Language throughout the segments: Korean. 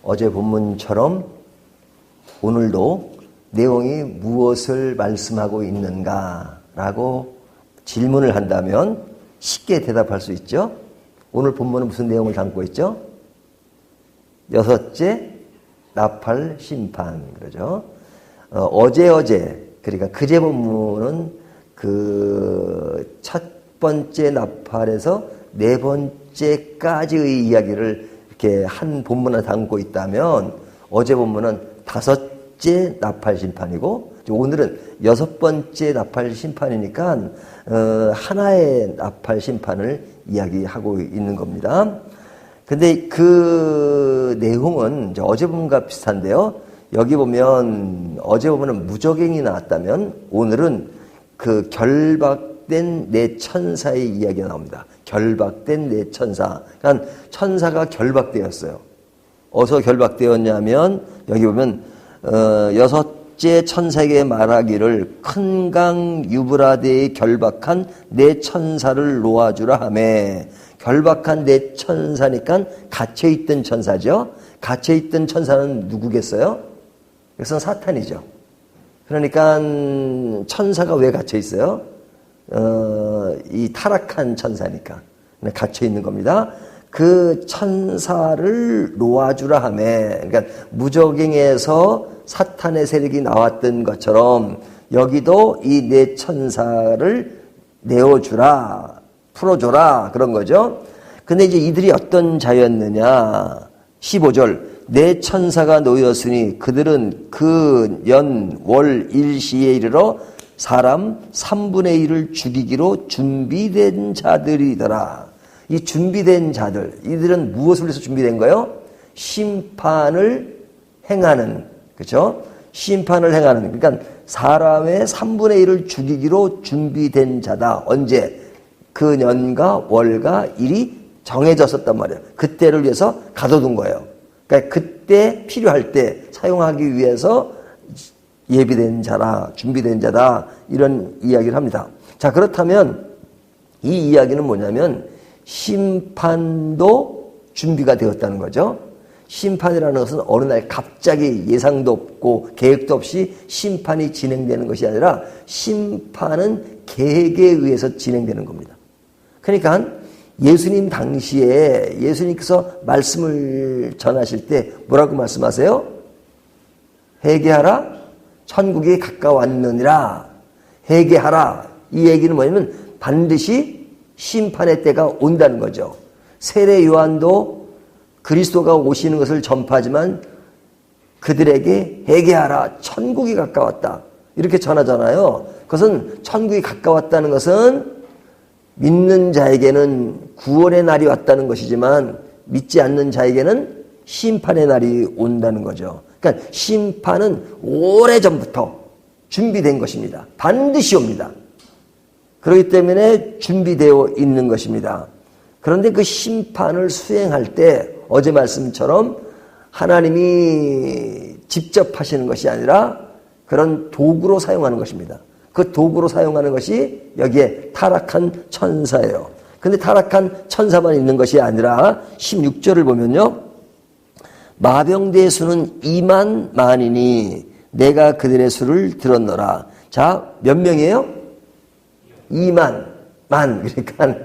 어제 본문처럼 오늘도 내용이 무엇을 말씀하고 있는가라고 질문을 한다면 쉽게 대답할 수 있죠. 오늘 본문은 무슨 내용을 담고 있죠? 여섯째 나팔 심판 그러죠. 어제 그러니까 그제 본문은 그 첫 번째 나팔에서 네 번째까지의 이야기를 이렇게 한 본문에 담고 있다면 어제 본문은 다섯째 나팔 심판이고 오늘은 여섯 번째 나팔 심판이니까 하나의 나팔 심판을 이야기하고 있는 겁니다. 근데 그 내용은 어제 본문과 비슷한데요. 여기 보면 어제 보면은 무저갱이 나왔다면 오늘은 그 결박된 네 천사의 이야기가 나옵니다. 결박된 네 천사. 그러니까 천사가 결박되었어요. 어디서 결박되었냐면 여기 보면 여섯째 천사에게 말하기를 큰 강 유브라데에 결박한 네 천사를 놓아주라 하매 결박한 네 천사니까 갇혀있던 천사죠. 갇혀있던 천사는 누구겠어요? 그것은 사탄이죠. 그러니까 천사가 왜 갇혀있어요? 이 타락한 천사니까 갇혀있는 겁니다. 그 천사를 놓아주라 하매 그러니까 무저갱에서 사탄의 세력이 나왔던 것처럼 여기도 이 네 천사를 내어주라 풀어줘라 그런 거죠. 근데 이제 이들이 어떤 자였느냐 15절 네 천사가 놓였으니 그들은 그 연 월 일시에 이르러 사람 3분의 1을 죽이기로 준비된 자들이더라. 이 준비된 자들 이들은 무엇을 위해서 준비된 거예요? 심판을 행하는 그렇죠? 심판을 행하는 그러니까 사람의 3분의 1을 죽이기로 준비된 자다. 언제? 그 년과 월과 일이 정해졌었단 말이에요. 그때를 위해서 가둬둔 거예요. 그러니까 그때 필요할 때 사용하기 위해서 예비된 자라, 준비된 자다 이런 이야기를 합니다. 자 그렇다면 이 이야기는 뭐냐면 심판도 준비가 되었다는 거죠. 심판이라는 것은 어느 날 갑자기 예상도 없고 계획도 없이 심판이 진행되는 것이 아니라 심판은 계획에 의해서 진행되는 겁니다. 그러니까 예수님 당시에 예수님께서 말씀을 전하실 때 뭐라고 말씀하세요? 회개하라 천국이 가까웠느니라. 회개하라. 이 얘기는 뭐냐면 반드시 심판의 때가 온다는 거죠. 세례 요한도 그리스도가 오시는 것을 전파하지만 그들에게 회개하라 천국이 가까웠다 이렇게 전하잖아요. 그것은 천국이 가까웠다는 것은 믿는 자에게는 구원의 날이 왔다는 것이지만 믿지 않는 자에게는 심판의 날이 온다는 거죠. 그러니까 심판은 오래전부터 준비된 것입니다. 반드시 옵니다. 그렇기 때문에 준비되어 있는 것입니다. 그런데 그 심판을 수행할 때 어제 말씀처럼 하나님이 직접 하시는 것이 아니라 그런 도구로 사용하는 것입니다. 그 도구로 사용하는 것이 여기에 타락한 천사예요. 근데 타락한 천사만 있는 것이 아니라 16절을 보면요. 마병대의 수는 2만 만이니 내가 그들의 수를 들었노라. 자, 몇 명이에요? 2만 만. 그러니까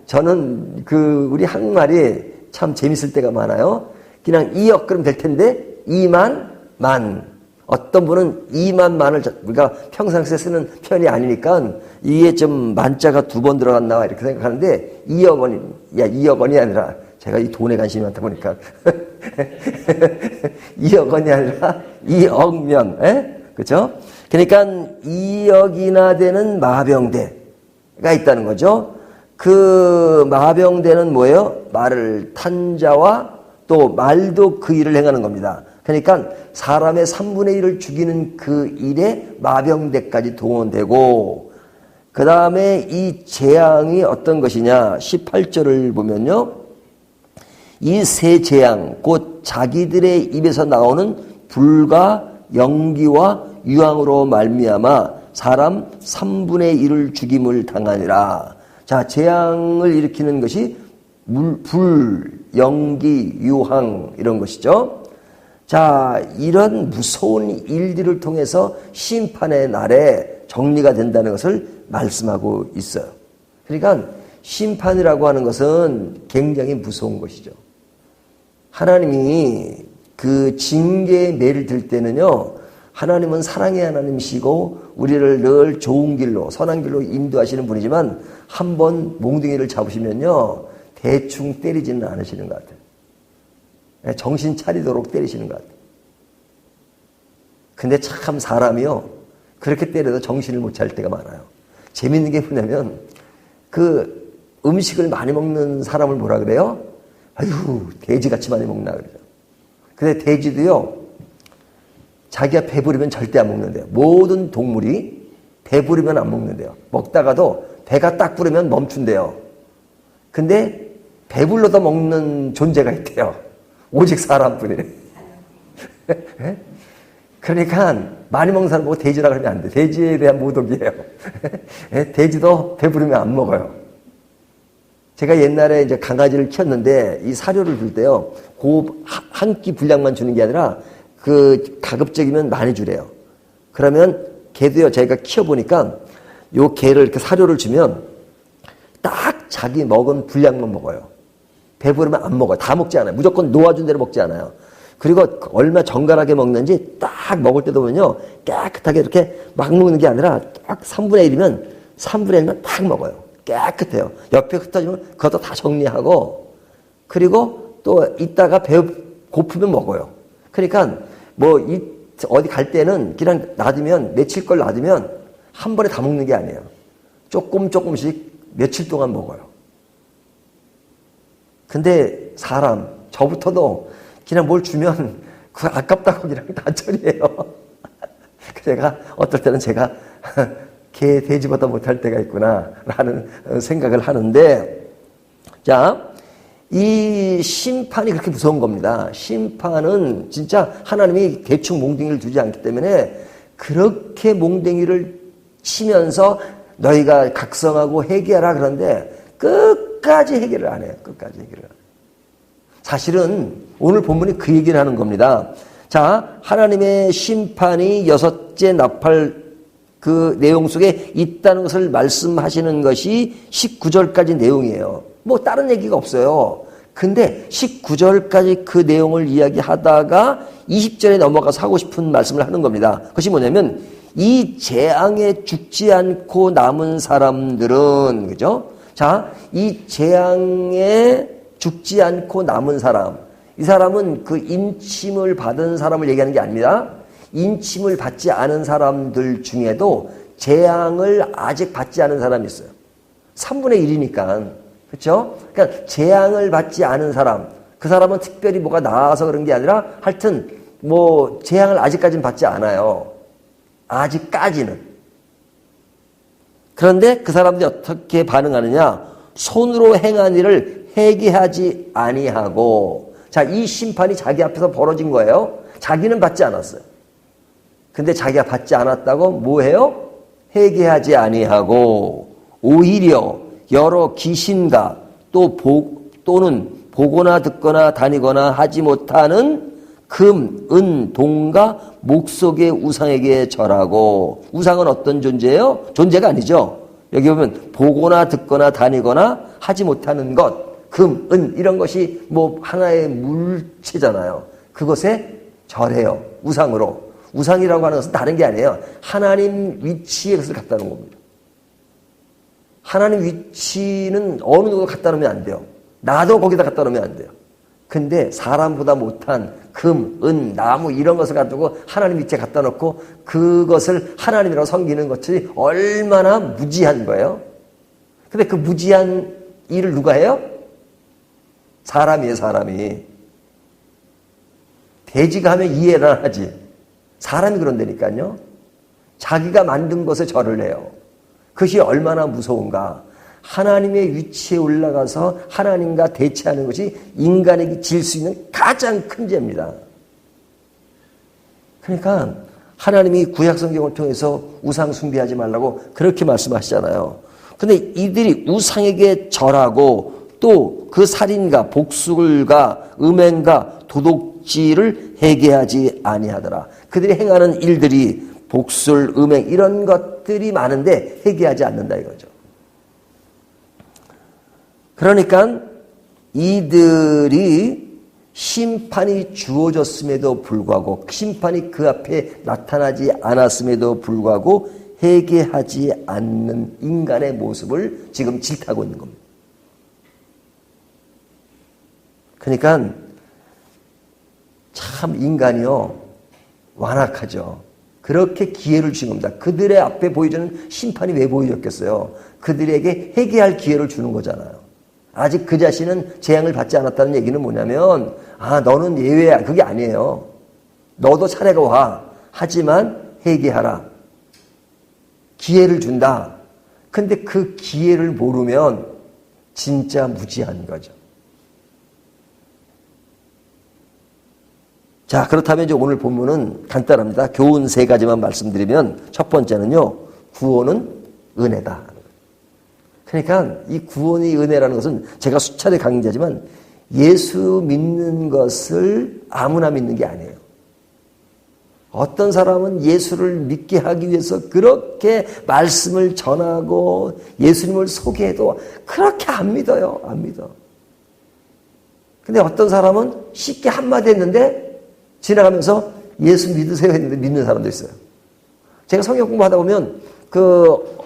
저는 우리 한국말이 참 재밌을 때가 많아요. 그냥 2억 그러면 될 텐데 2만 만. 어떤 분은 2만 만을 우리가 평상시에 쓰는 표현이 아니니까 이게 좀 만자가 2번 들어갔나 이렇게 생각하는데 2억 원이 2억 원이 아니라 제가 이 돈에 관심이 많다 보니까 2억 원이 아니라 2억 명, 그렇죠? 그러니까 2억이나 되는 마병대가 있다는 거죠. 그 마병대는 뭐예요? 말을 탄 자와 또 말도 그 일을 행하는 겁니다. 그러니까 사람의 3분의 1을 죽이는 그 일에 마병대까지 동원되고 그 다음에 이 재앙이 어떤 것이냐 18절을 보면요. 이 세 재앙 곧 자기들의 입에서 나오는 불과 연기와 유황으로 말미암아 사람 3분의 1을 죽임을 당하니라. 자, 재앙을 일으키는 것이 불, 연기, 유황 이런 것이죠. 자, 이런 무서운 일들을 통해서 심판의 날에 정리가 된다는 것을 말씀하고 있어요. 그러니까 심판이라고 하는 것은 굉장히 무서운 것이죠. 하나님이 그 징계의 매를 들 때는요, 하나님은 사랑의 하나님이시고 우리를 늘 좋은 길로, 선한 길로 인도하시는 분이지만 한번 몽둥이를 잡으시면요, 대충 때리지는 않으시는 것 같아요. 정신 차리도록 때리시는 것 같아요. 근데 참 사람이요, 그렇게 때려도 정신을 못 차릴 때가 많아요. 재밌는 게 뭐냐면 그 음식을 많이 먹는 사람을 뭐라 그래요? 아유, 돼지같이 많이 먹나 그러죠. 근데 돼지도요, 자기가 배부르면 절대 안 먹는데요. 모든 동물이 배부르면 안 먹는데요. 먹다가도 배가 딱 부르면 멈춘대요. 근데 배불러도 먹는 존재가 있대요. 오직 사람뿐이래. 그러니까 많이 먹는 사람 보고 돼지라 그러면 안 돼. 돼지에 대한 모독이에요. 돼지도 배부르면 안 먹어요. 제가 옛날에 이제 강아지를 키웠는데 이 사료를 줄 때요, 한 끼 분량만 주는 게 아니라 그 가급적이면 많이 주래요. 그러면 개도요, 저희가 키워보니까 요 개를 이렇게 사료를 주면 딱 자기 먹은 분량만 먹어요. 배부르면 안 먹어요. 다 먹지 않아요. 무조건 놓아준 대로 먹지 않아요. 그리고 얼마 정갈하게 먹는지 딱 먹을 때도 보면요, 깨끗하게 이렇게 막 먹는 게 아니라 딱 3분의 1이면 3분의 1만 딱 먹어요. 깨끗해요. 옆에 흩어지면 그것도 다 정리하고, 그리고 또 이따가 배 고프면 먹어요. 그러니까 뭐 어디 갈 때는 그냥 놔두면, 며칠 걸 놔두면 한 번에 다 먹는 게 아니에요. 조금씩 며칠 동안 먹어요. 근데 사람, 저부터도 그냥 뭘 주면 그 아깝다고 그냥 다 처리해요. 제가 어떨 때는 제가 개, 돼지보다 못할 때가 있구나 라는 생각을 하는데, 자, 이 심판이 그렇게 무서운 겁니다. 심판은 진짜 하나님이 대충 몽둥이를 두지 않기 때문에 그렇게 몽둥이를 치면서 너희가 각성하고 회개하라 그러는데 끝까지 해결을 안 해요. 끝까지 해결을 안 해요. 사실은 오늘 본문이 그 얘기를 하는 겁니다. 자, 하나님의 심판이 6째 나팔 그 내용 속에 있다는 것을 말씀하시는 것이 19절까지 내용이에요. 뭐 다른 얘기가 없어요. 근데 19절까지 그 내용을 이야기하다가 20절에 넘어가서 하고 싶은 말씀을 하는 겁니다. 그것이 뭐냐면 이 재앙에 죽지 않고 남은 사람들은, 그죠? 자, 이 재앙에 죽지 않고 남은 사람, 이 사람은 그 인침을 받은 사람을 얘기하는 게 아닙니다. 인침을 받지 않은 사람들 중에도 재앙을 아직 받지 않은 사람이 있어요. 3분의 1이니까. 그렇죠? 그러니까 재앙을 받지 않은 사람, 그 사람은 특별히 뭐가 나아서 그런 게 아니라 하여튼 뭐 재앙을 아직까지는 받지 않아요. 아직까지는. 그런데 그 사람들이 어떻게 반응하느냐? 손으로 행한 일을 회개하지 아니하고. 자, 이 심판이 자기 앞에서 벌어진 거예요. 자기는 받지 않았어요. 근데 자기가 받지 않았다고 뭐해요? 회개하지 아니하고 오히려 여러 귀신과 또는 보거나 듣거나 다니거나 하지 못하는 금, 은, 동과 목속의 우상에게 절하고. 우상은 어떤 존재예요? 존재가 아니죠. 여기 보면 보거나 듣거나 다니거나 하지 못하는 것, 금, 은 이런 것이 뭐 하나의 물체잖아요. 그것에 절해요. 우상으로. 우상이라고 하는 것은 다른 게 아니에요. 하나님 위치에 그것을 갖다 놓은 겁니다. 하나님 위치는 어느 누구도 갖다 놓으면 안 돼요. 나도 거기다 갖다 놓으면 안 돼요. 근데 사람보다 못한 금, 은, 나무 이런 것을 가지고 하나님 위치에 갖다 놓고 그것을 하나님이라고 섬기는 것이 얼마나 무지한 거예요. 근데 그 무지한 일을 누가 해요? 사람이에요, 사람이. 돼지가 하면 이해를 안 하지. 사람이 그런다니까요. 자기가 만든 것에 절을 해요. 그것이 얼마나 무서운가. 하나님의 위치에 올라가서 하나님과 대치하는 것이 인간에게 질 수 있는 가장 큰 죄입니다. 그러니까 하나님이 구약성경을 통해서 우상 숭배하지 말라고 그렇게 말씀하시잖아요. 근데 이들이 우상에게 절하고 또 그 살인과 복술과 음행과 도둑질을 회개하지 아니하더라. 그들이 행하는 일들이 복술, 음행 이런 것들이 많은데 회개하지 않는다 이거죠. 그러니까 이들이 심판이 주어졌음에도 불구하고 심판이 그 앞에 나타나지 않았음에도 불구하고 회개하지 않는 인간의 모습을 지금 질타하고 있는 겁니다. 그러니까 참 인간이요 완악하죠. 그렇게 기회를 주는 겁니다. 그들의 앞에 보여주는 심판이 왜 보여줬겠어요? 그들에게 회개할 기회를 주는 거잖아요. 아직 그 자신은 재앙을 받지 않았다는 얘기는 뭐냐면 너는 예외야. 그게 아니에요. 너도 차례가 와. 하지만 회개하라. 기회를 준다. 근데 그 기회를 모르면 진짜 무지한 거죠. 자, 그렇다면 이제 오늘 본문은 간단합니다. 교훈 3가지만 말씀드리면 첫 번째는요. 구원은 은혜다. 그러니까 이 구원이 은혜라는 것은 제가 수차례 강조하지만 예수 믿는 것을 아무나 믿는 게 아니에요. 어떤 사람은 예수를 믿게 하기 위해서 그렇게 말씀을 전하고 예수님을 소개해도 그렇게 안 믿어요. 안 믿어. 근데 어떤 사람은 쉽게 한마디 했는데 지나가면서 예수 믿으세요 했는데 믿는 사람도 있어요. 제가 성경 공부하다 보면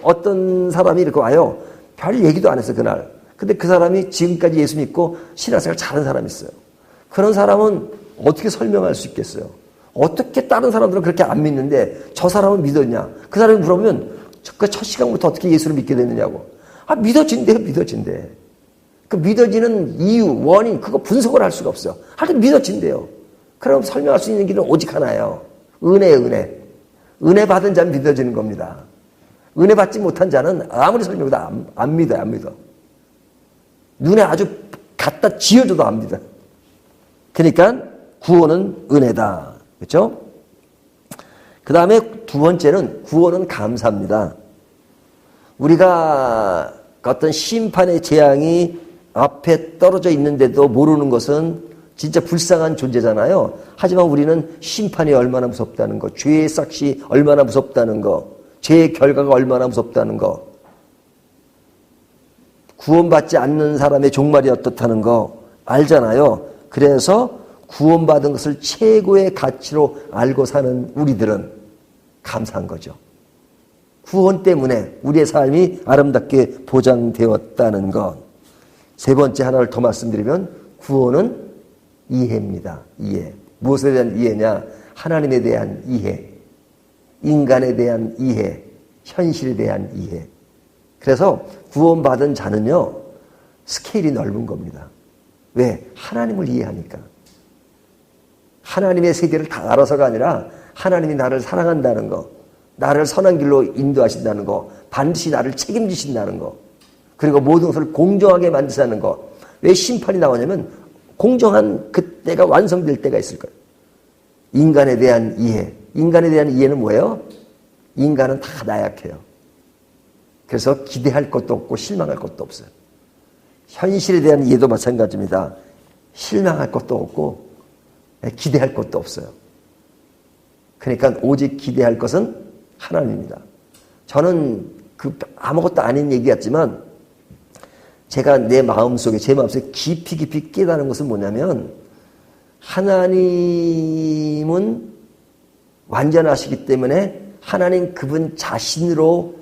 어떤 사람이 이렇게 와요. 별 얘기도 안 했어요, 그날. 근데 그 사람이 지금까지 예수 믿고 신앙생활 잘하는 사람이 있어요. 그런 사람은 어떻게 설명할 수 있겠어요? 어떻게 다른 사람들은 그렇게 안 믿는데 저 사람은 믿었냐? 그 사람이 물어보면 그 첫 시간부터 어떻게 예수를 믿게 됐느냐고. 믿어진대요, 믿어진대. 그 믿어지는 이유, 원인, 그거 분석을 할 수가 없어요. 하여튼 믿어진대요. 그럼 설명할 수 있는 길은 오직 하나예요. 은혜예요, 은혜. 은혜 받은 자는 믿어지는 겁니다. 은혜 받지 못한 자는 아무리 설명해도 안 믿어요, 안 믿어. 눈에 아주 갖다 지어줘도 안 믿어요. 그러니까 구원은 은혜다. 그렇죠? 그 다음에 두 번째는 구원은 감사입니다. 우리가 어떤 심판의 재앙이 앞에 떨어져 있는데도 모르는 것은 진짜 불쌍한 존재잖아요. 하지만 우리는 심판이 얼마나 무섭다는 거, 죄의 삭시 얼마나 무섭다는 거, 죄의 결과가 얼마나 무섭다는 거, 구원받지 않는 사람의 종말이 어떻다는 거 알잖아요. 그래서 구원받은 것을 최고의 가치로 알고 사는 우리들은 감사한 거죠. 구원 때문에 우리의 삶이 아름답게 보장되었다는 것. 세 번째 하나를 더 말씀드리면 구원은 이해입니다. 이해. 무엇에 대한 이해냐? 하나님에 대한 이해, 인간에 대한 이해, 현실에 대한 이해. 그래서 구원받은 자는요, 스케일이 넓은 겁니다. 왜? 하나님을 이해하니까. 하나님의 세계를 다 알아서가 아니라 하나님이 나를 사랑한다는 거, 나를 선한 길로 인도하신다는 거, 반드시 나를 책임지신다는 거, 그리고 모든 것을 공정하게 만드시는 거. 왜 심판이 나오냐면 공정한 그때가 완성될 때가 있을 거예요. 인간에 대한 이해. 인간에 대한 이해는 뭐예요? 인간은 다 나약해요. 그래서 기대할 것도 없고 실망할 것도 없어요. 현실에 대한 이해도 마찬가지입니다. 실망할 것도 없고 기대할 것도 없어요. 그러니까 오직 기대할 것은 하나님입니다. 저는 아무것도 아닌 얘기 같지만 제가 제 마음속에 깊이 깨달은 것은 뭐냐면 하나님은 완전하시기 때문에 하나님 그분 자신으로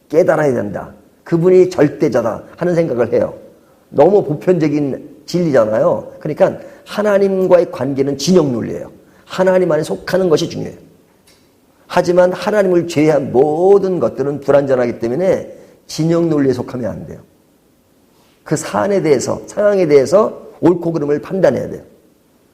깨달아야 된다. 그분이 절대자다 하는 생각을 해요. 너무 보편적인 진리잖아요. 그러니까 하나님과의 관계는 진영 논리예요. 하나님 안에 속하는 것이 중요해요. 하지만 하나님을 제외한 모든 것들은 불완전하기 때문에 진영 논리에 속하면 안 돼요. 그 사안에 대해서, 상황에 대해서 옳고 그름을 판단해야 돼요.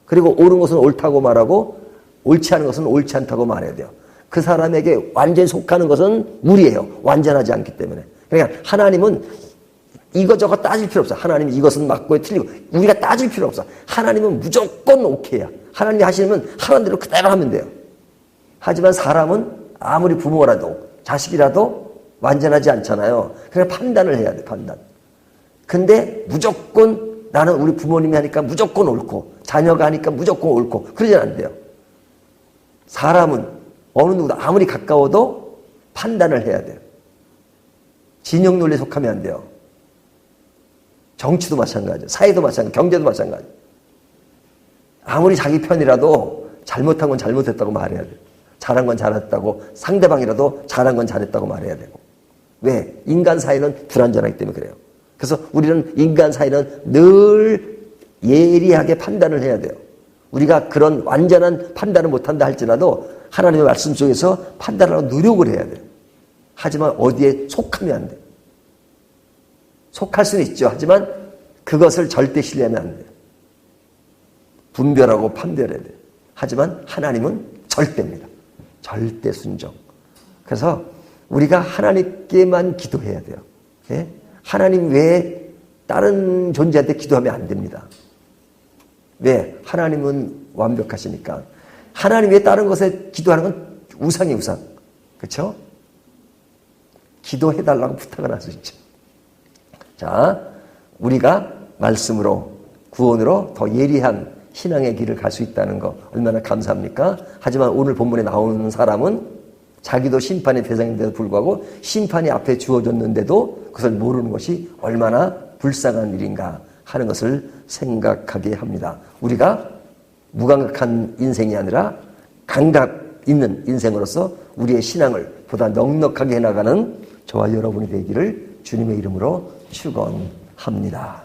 그리고 옳은 것은 옳다고 말하고 옳지 않은 것은 옳지 않다고 말해야 돼요. 그 사람에게 완전히 속하는 것은 무리예요. 완전하지 않기 때문에. 그러니까 하나님은 이것저것 따질 필요 없어. 하나님이 이것은 맞고 틀리고 우리가 따질 필요 없어. 하나님은 무조건 오케이야. 하나님이 하시면 하는 대로 그대로 하면 돼요. 하지만 사람은 아무리 부모라도 자식이라도 완전하지 않잖아요. 그래서 판단을 해야 돼. 판단. 근데 무조건 무조건 나는 우리 부모님이 하니까 무조건 옳고 자녀가 하니까 무조건 옳고 그러진 않대요. 사람은 어느 누구도 아무리 가까워도 판단을 해야 돼요. 진영 논리에 속하면 안 돼요. 정치도 마찬가지예요. 사회도 마찬가지예요. 경제도 마찬가지예요. 아무리 자기 편이라도 잘못한 건 잘못했다고 말해야 돼요. 잘한 건 잘했다고, 상대방이라도 잘한 건 잘했다고 말해야 되고. 왜? 인간 사이는 불완전하기 때문에 그래요. 그래서 우리는 인간 사이는 늘 예리하게 판단을 해야 돼요. 우리가 그런 완전한 판단을 못한다 할지라도 하나님의 말씀 속에서 판단하려고 노력을 해야 돼요. 하지만 어디에 속하면 안 돼요. 속할 수는 있죠. 하지만 그것을 절대 신뢰하면 안 돼요. 분별하고 판별해야 돼요. 하지만 하나님은 절대입니다. 절대 순종. 그래서 우리가 하나님께만 기도해야 돼요. 예? 하나님 외에 다른 존재한테 기도하면 안 됩니다. 왜? 하나님은 완벽하시니까. 하나님 외에 다른 것에 기도하는 건 우상이 우상. 그렇죠? 기도해달라고 부탁을 할 수 있죠. 자, 우리가 말씀으로, 구원으로 더 예리한 신앙의 길을 갈 수 있다는 거 얼마나 감사합니까? 하지만 오늘 본문에 나오는 사람은 자기도 심판의 대상인데도 불구하고 심판이 앞에 주어졌는데도 그것을 모르는 것이 얼마나 불쌍한 일인가 하는 것을 생각하게 합니다. 우리가 무감각한 인생이 아니라 감각 있는 인생으로서 우리의 신앙을 보다 넉넉하게 해나가는 저와 여러분이 되기를 주님의 이름으로 축원합니다.